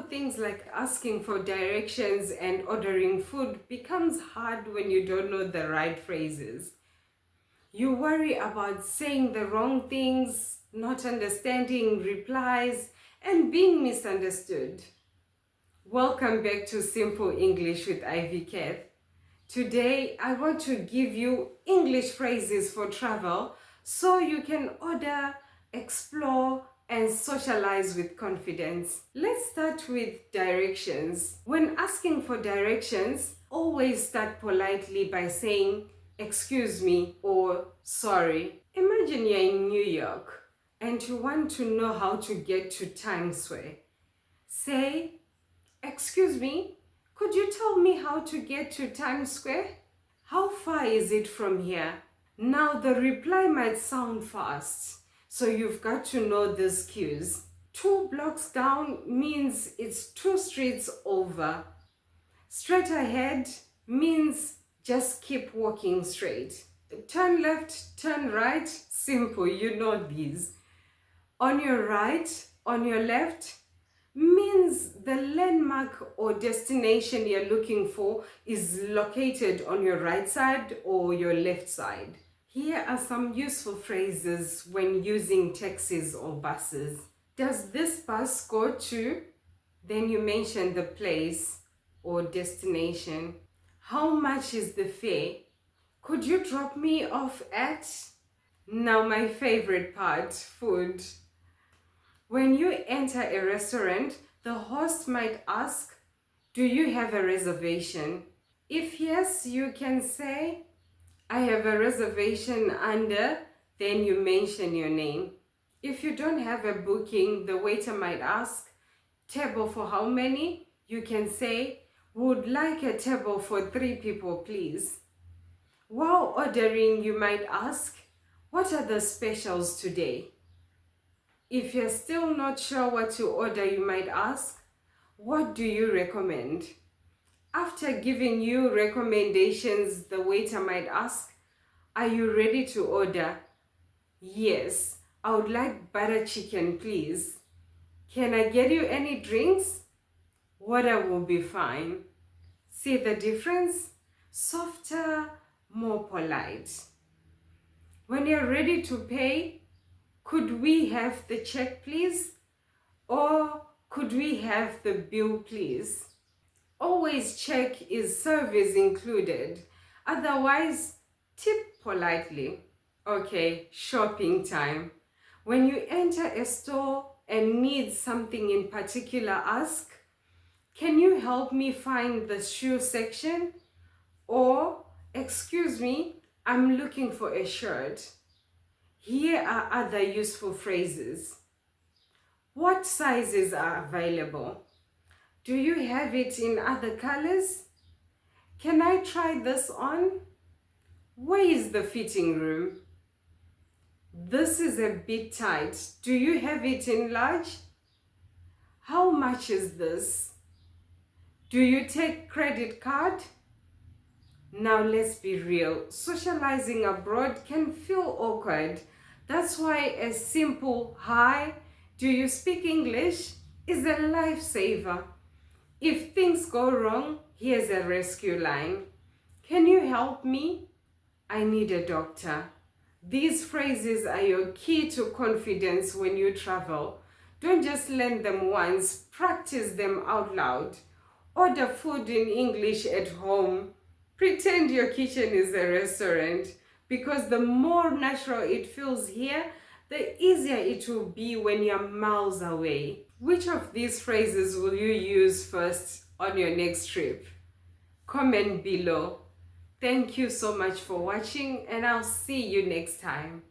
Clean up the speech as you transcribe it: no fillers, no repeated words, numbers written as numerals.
things like asking for directions and ordering food becomes hard when you don't know the right phrases. You worry about saying the wrong things, not understanding replies, and being misunderstood. Welcome back to Simple English with Ivy Kath. Today, I want to give you English phrases for travel so you can order, explore, and socialize with confidence. Let's start with directions. When asking for directions, always start politely by saying, "Excuse me" or "Sorry." Imagine you're in New York and you want to know how to get to Times Square. Say, "Excuse me, could you tell me how to get to Times Square? How far is it from here?" Now the reply might sound fast, so you've got to know these cues. 2 blocks down means it's 2 streets over. Straight ahead means just keep walking straight. Turn left, turn right, simple, you know these. On your right, on your left, means the landmark or destination you're looking for is located on your right side or your left side. Here are some useful phrases when using taxis or buses. Does this bus go to? Then you mention the place or destination. How much is the fare? Could you drop me off at? Now my favorite part, food. When you enter a restaurant, the host might ask, "Do you have a reservation?" If yes, you can say, "I have a reservation under," then you mention your name. If you don't have a booking, the waiter might ask, "Table for how many?" You can say, "Would like a table for 3 people, please." While ordering, you might ask, "What are the specials today?" If you're still not sure what to order, you might ask, "What do you recommend?" After giving you recommendations, the waiter might ask, "Are you ready to order?" "Yes, I would like butter chicken, please." "Can I get you any drinks?" "Water will be fine." See the difference? Softer, more polite. When you're ready to pay, "Could we have the check, please?" Or "Could we have the bill, please?" Always check is service included. Otherwise, tip politely. Okay, shopping time. When you enter a store and need something in particular, ask, "Can you help me find the shoe section?" Or, "Excuse me, I'm looking for a shirt." Here are other useful phrases. What sizes are available? Do you have it in other colors? Can I try this on? Where is the fitting room? This is a bit tight. Do you have it in large? How much is this? Do you take credit card? Now let's be real. Socializing abroad can feel awkward. That's why a simple "Hi, do you speak English?" is a lifesaver. If things go wrong, here's a rescue line. "Can you help me? I need a doctor." These phrases are your key to confidence when you travel. Don't just learn them once, practice them out loud. Order food in English at home. Pretend your kitchen is a restaurant, because the more natural it feels here, the easier it will be when you're miles away. Which of these phrases will you use first on your next trip? Comment below. Thank you so much for watching, and I'll see you next time.